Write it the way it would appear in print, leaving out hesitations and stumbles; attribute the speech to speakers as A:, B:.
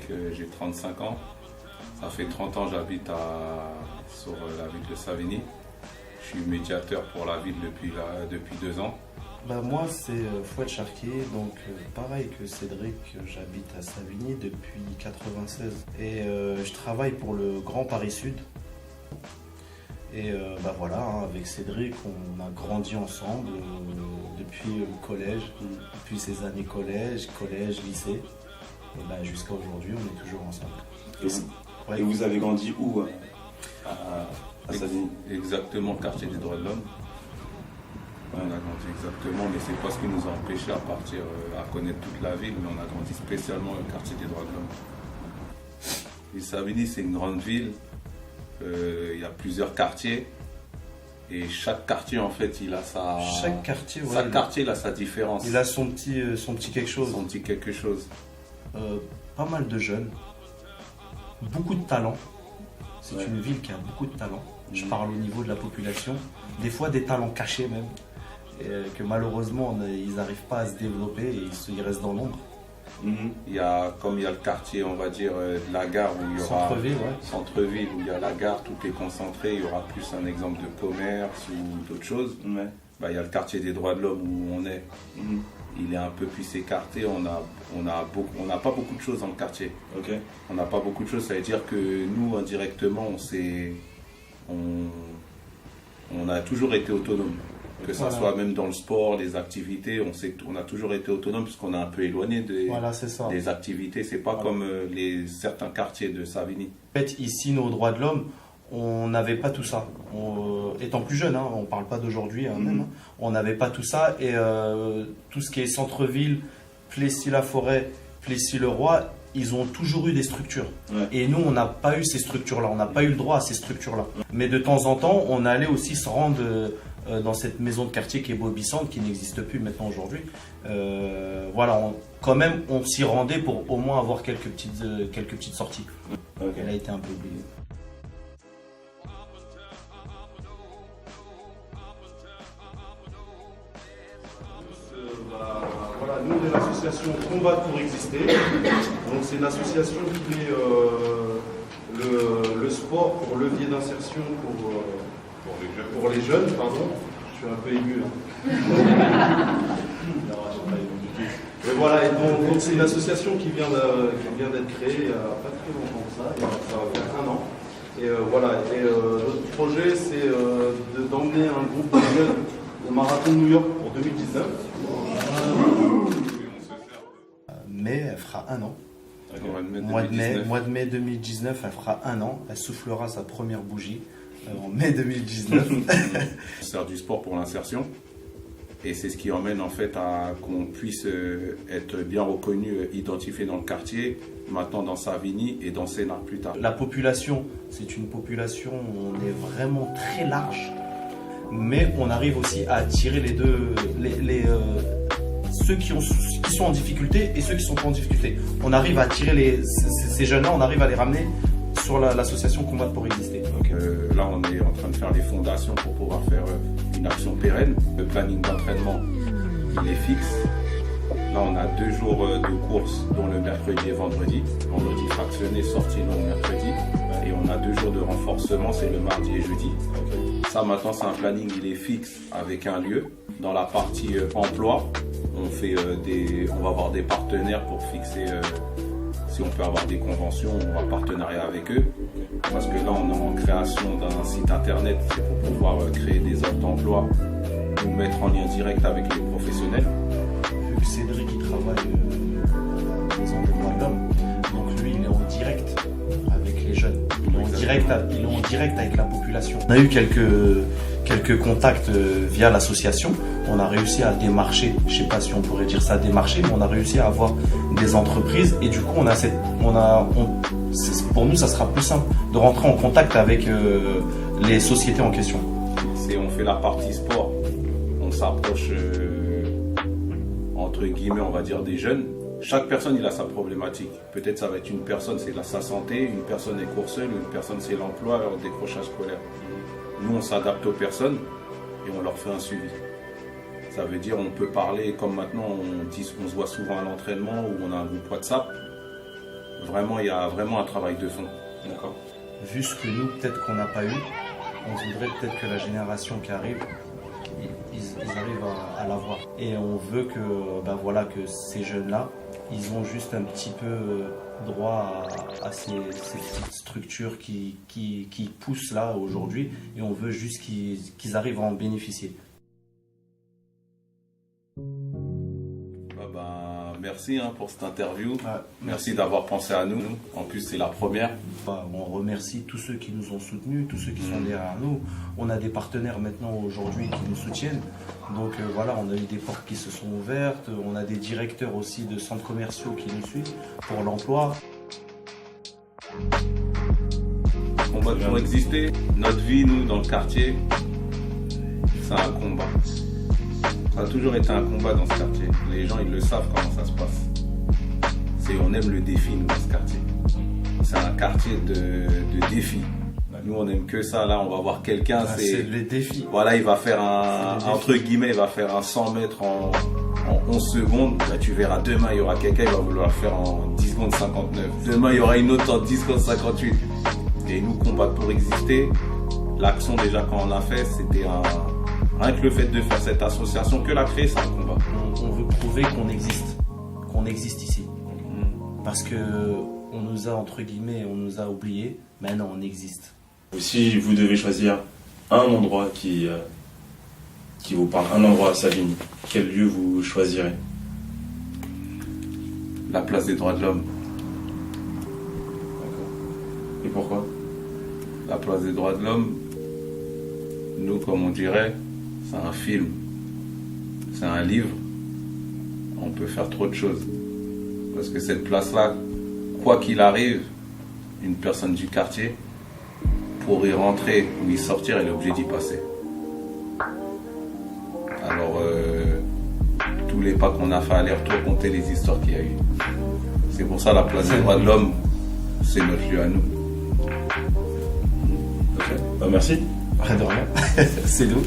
A: j'ai 35 ans. Ça fait 30 ans que j'habite sur la ville de Savigny. Je suis médiateur pour la ville depuis 2 ans.
B: Moi, c'est Fouad Charquier, donc pareil que Cédric, j'habite à Savigny depuis 96 et je travaille pour le Grand Paris Sud. Et voilà, hein, avec Cédric, on a grandi ensemble depuis le collège, depuis ces années collège, lycée, et jusqu'à aujourd'hui, on est toujours ensemble.
C: Et vous avez grandi où à Savigny?
A: Exactement, quartier des droits de l'homme. On a grandi exactement, mais c'est pas ce qui nous a empêché à connaître toute la ville, mais on a grandi spécialement au quartier des droits de l'homme. Et Savigny, c'est une grande ville. Il y a plusieurs quartiers et chaque quartier en fait il a il a sa différence.
B: Il a son petit quelque chose.
A: Son petit quelque chose.
B: Pas mal de jeunes, beaucoup de talents. C'est une ville qui a beaucoup de talents. Je parle au niveau de la population. Des fois des talents cachés même, que malheureusement ils n'arrivent pas à se développer et ils restent dans l'ombre.
A: Il y a le quartier, on va dire, de la gare où il y aura centre-ville où il y a la gare, tout est concentré, il y aura plus un exemple de commerce ou d'autres choses. Il y a le quartier des droits de l'homme où on est. Il est un peu plus écarté, on n'a pas beaucoup de choses dans le quartier. On n'a pas beaucoup de choses, ça veut dire que nous indirectement on a toujours été autonome. Que ça soit même dans le sport, les activités, on a toujours été autonome puisqu'on est un peu éloigné des activités. C'est pas comme certains quartiers de Savigny.
B: En fait, ici, nos droits de l'homme, on n'avait pas tout ça. Étant plus jeune, on ne parle pas d'aujourd'hui même, on n'avait pas tout ça. Et tout ce qui est centre-ville, Plessis-la-Forêt, Plessis-le-Roi, ils ont toujours eu des structures. Et nous, on n'a pas eu ces structures-là, on n'a pas eu le droit à ces structures-là. Mais de temps en temps, on allait aussi se rendre dans cette maison de quartier qui est Bobissante, qui n'existe plus maintenant aujourd'hui. Quand même, on s'y rendait pour au moins avoir quelques petites sorties. Elle a été un peu oubliée. Nous, on est l'association Combattre pour exister. Donc, c'est une association qui met le sport pour levier d'insertion pour les jeunes, pardon. Je suis un peu ému. Et voilà, donc c'est une association qui vient d'être créée il n'y a pas très longtemps que ça va faire 1 an. Et notre projet, c'est d'emmener un groupe de jeunes au Marathon de New York pour 2019. Mais elle fera 1 an. Mois de mai 2019, elle fera 1 an. Elle soufflera sa première bougie en mai 2019.
A: On sert du sport pour l'insertion. Et c'est ce qui emmène en fait à qu'on puisse être bien reconnu, identifié dans le quartier, maintenant dans Savigny et dans Sénart plus tard.
B: La population, c'est une population où on est vraiment très large, mais on arrive aussi à attirer ceux qui sont en difficulté et ceux qui sont pas en difficulté. On arrive à attirer ces jeunes-là, on arrive à les ramener sur l'association Combattre pour exister.
A: Là, on est en train de faire les fondations pour pouvoir faire une action pérenne. Le planning d'entraînement, il est fixe. Là, on a 2 jours de course, dont le mercredi et vendredi. Vendredi fractionné, sorti le mercredi. Et on a 2 jours de renforcement, c'est le mardi et jeudi. Ça, maintenant, c'est un planning, il est fixe avec un lieu. Dans la partie emploi, on va avoir des partenaires pour fixer si on peut avoir des conventions ou un partenariat avec eux. Parce que là, on est en création d'un site internet, c'est pour pouvoir créer des offres d'emploi, nous mettre en lien direct avec les professionnels.
B: Vu que Cédric il travaille dans les droits de l'homme, donc lui il est en direct avec les jeunes, il est en direct avec la population. On a eu quelques contacts via l'association, on a réussi à démarcher, je ne sais pas si on pourrait dire ça démarcher, mais on a réussi à avoir des entreprises et du coup pour nous ça sera plus simple de rentrer en contact avec les sociétés en question.
A: On fait la partie sport, on s'approche entre guillemets on va dire des jeunes. Chaque personne il a sa problématique. Peut-être ça va être une personne c'est sa santé, une personne est courseule, une personne c'est l'emploi, le décrochage scolaire. Nous on s'adapte aux personnes et on leur fait un suivi. Ça veut dire on peut parler comme maintenant on se voit souvent à l'entraînement où on a un groupe WhatsApp. vraiment, il y a vraiment un travail de fond.
C: D'accord.
B: Vu ce que nous, peut-être qu'on n'a pas eu, on voudrait peut-être que la génération qui arrive, ils arrivent à l'avoir. Et on veut que, ben voilà, que ces jeunes-là, ils ont juste un petit peu droit à ces petites structures qui poussent là aujourd'hui, et on veut juste qu'ils arrivent à en bénéficier.
A: Merci pour cette interview.
B: Merci
A: d'avoir pensé à nous. En plus, c'est la première.
B: On remercie tous ceux qui nous ont soutenus, tous ceux qui sont derrière nous. On a des partenaires maintenant aujourd'hui qui nous soutiennent. Donc voilà, on a eu des portes qui se sont ouvertes. On a des directeurs aussi de centres commerciaux qui nous suivent pour l'emploi.
A: On va toujours exister. Notre vie, nous, dans le quartier, c'est un combat. Ça a toujours été un combat dans ce quartier. Les gens, ils le savent comment ça se passe. On aime le défi, nous, dans ce quartier. C'est un quartier de défi. Nous, on aime que ça. Là, on va voir quelqu'un.
B: C'est les défis.
A: Voilà, il va faire entre guillemets, il va faire un 100 mètres en 11 secondes. Là, tu verras demain, il y aura quelqu'un, il va vouloir faire en 10 secondes 59. Demain, il y aura une autre en 10 secondes 58. Et nous, combattre pour exister. L'action, déjà, quand on l'a fait, c'était rien que le fait de faire cette association, que la créer, c'est un combat.
B: On veut prouver qu'on existe ici. Parce que on nous a, entre guillemets, on nous a oubliés, mais non, on existe.
C: Si vous devez choisir un endroit qui vous parle, un endroit à Savigny, quel lieu vous choisirez?
A: La place des droits de l'homme.
C: D'accord. Et pourquoi?
A: La place des droits de l'homme, nous, comme on dirait, c'est un film, c'est un livre, on peut faire trop de choses. Parce que cette place-là, quoi qu'il arrive, une personne du quartier, pour y rentrer ou y sortir, elle est obligée d'y passer. Alors, tous les pas qu'on a fait aller-retour, compter les histoires qu'il y a eu. C'est pour ça la place des droits de l'homme, c'est notre lieu à nous.
C: Ok. Merci.
B: Rien de rien, c'est nous.